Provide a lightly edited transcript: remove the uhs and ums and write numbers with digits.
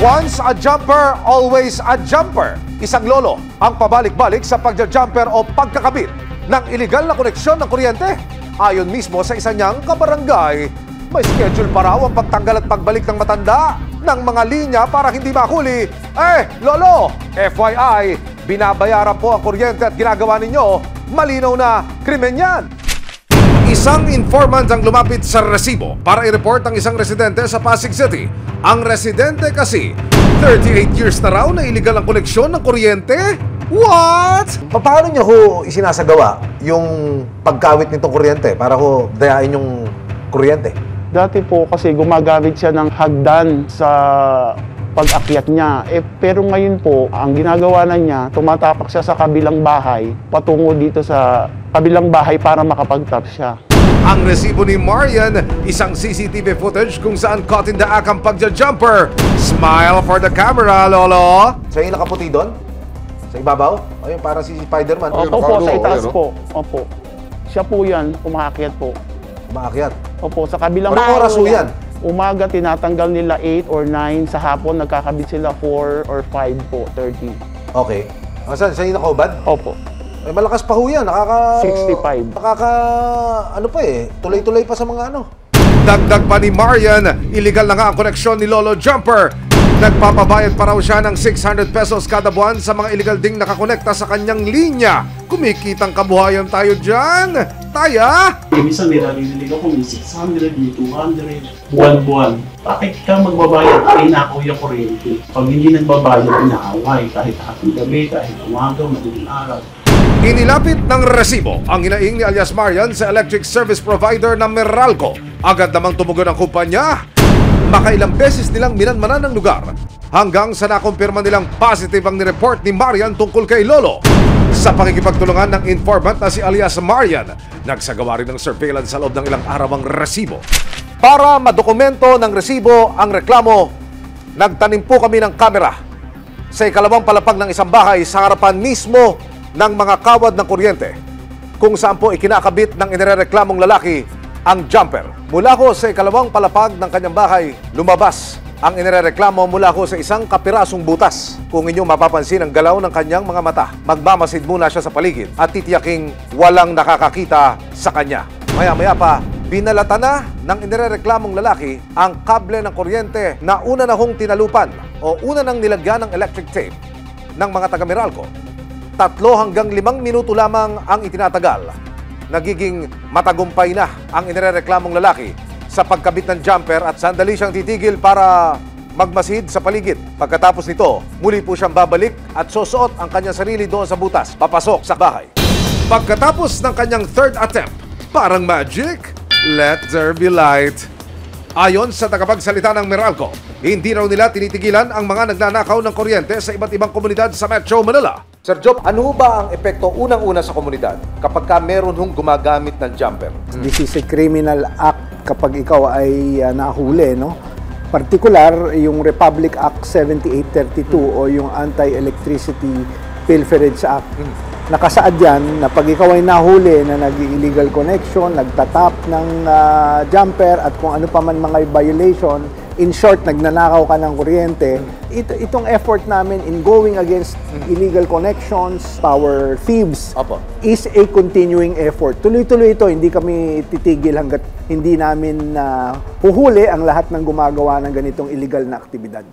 Once a jumper, always a jumper. Isang lolo ang pabalik-balik sa pagja-jumper o pagkakabit ng iligal na koneksyon ng kuryente. Ayon mismo sa isa niyang kabarangay, may schedule pa raw ang pagtanggal at pagbalik ng matanda ng mga linya para hindi mahuli. Lolo, FYI, binabayaran po ang kuryente at ginagawa ninyo, malinaw na krimen yan. Isang informant ang lumapit sa resibo para i-report ang isang residente sa Pasig City. Ang residente kasi, 38 years na raw na iligal ang koneksyon ng kuryente? What? Paano niyo ho isinasagawa yung pagkawit nitong kuryente para ho dayain yung kuryente? Dati po kasi gumagamit siya ng hagdan sa pag-akyat niya. Pero ngayon po, ang ginagawa na niya, tumatapak siya sa kabilang bahay, patungo dito sa kabilang bahay para makapag-tap siya. Ang resibo ni Marian, isang CCTV footage kung saan caught in the act ang pagja-jumper. Smile for the camera, Lolo! Siya yung nakaputi doon? Sa ibabaw? Ayun, parang si Spider-Man. Opo po, sa itaas po. Opo. Siya po yan, umaakyat po. Umaakyat? Opo, sa kabilang bahay. Anong oras po yan? Umaga, tinatanggal nila 8 or 9. Sa hapon, nagkakabit sila 4 or 5 po, 30. Okay. Saan? Siya yung nakaubad? Opo. Ay, malakas pa ho yan. 65. Tuloy-tuloy pa sa mga ano. Dagdag pa ni Marian, illegal na nga ang koneksyon ni Lolo Jumper. Nagpapabayad pa raw siya ng 600 pesos kada buwan sa mga illegal ding nakakonekta sa kanyang linya. Kumikitang kabuhayan tayo dyan. Taya? Minsan may narinig ako, may 600, may 200, buwan-buwan. Bakit ka magbabayad? Ay, nakaw yung kuryente. Pag hindi nagbabayad, inaaway. Kahit hapong gabi, kahit umaga, madaling araw. Inilapit ng resibo ang hinaing ni alias Marian sa electric service provider ng Meralco. Agad namang tumugon ang kumpanya. Makailang beses nilang minanmanan ng lugar hanggang sa nakumpirma nilang positive ang nireport ni Marian tungkol kay Lolo. Sa pakikipagtulungan ng informant na si alias Marian, nagsagawa rin ng surveillance sa loob ng ilang araw ang resibo. Para madokumento ng resibo ang reklamo, nagtanim po kami ng kamera sa ikalawang palapag ng isang bahay sa harapan mismo ng mga kawad ng kuryente kung saan po ikinakabit ng inirereklamong lalaki ang jumper. Mula ko sa ikalawang palapag ng kanyang bahay, lumabas ang inirereklamo mula ko sa isang kapirasong butas. Kung inyong mapapansin ang galaw ng kanyang mga mata, magmamasid muna siya sa paligid at titiyaking walang nakakakita sa kanya. Maya-maya pa, binalata na ng inirereklamong lalaki ang kable ng kuryente na una na hong tinalupan o una nang nilagyan ng electric tape ng mga taga-Meralco. 3 hanggang 5 minuto lamang ang itinatagal. Nagiging matagumpay na ang inirereklamong lalaki sa pagkabit ng jumper at sandali siyang titigil para magmasid sa paligid. Pagkatapos nito, muli po siyang babalik at susuot ang kanyang sarili doon sa butas, papasok sa bahay. Pagkatapos ng kanyang third attempt, parang magic, let there be light. Ayon sa tagapagsalita ng Meralco, hindi raw nila tinitigilan ang mga nagnanakaw ng kuryente sa iba't ibang komunidad sa Metro Manila. Sir Job, ano ba ang epekto unang-una sa komunidad kapag meron hong gumagamit ng jumper? This is a criminal act kapag ikaw ay nahuli, no? Particular, yung Republic Act 7832 o yung Anti-Electricity Pilferage Act. Nakasaad yan na pag ikaw ay nahuli na nag-illegal connection, nagtatap ng jumper at kung ano pa man mga violation, in short, nagnanakaw ka ng kuryente, itong effort namin in going against illegal connections, power thieves, is a continuing effort. Tuloy-tuloy ito, hindi kami titigil hanggat hindi namin huhuli ang lahat ng gumagawa ng ganitong illegal na aktibidad.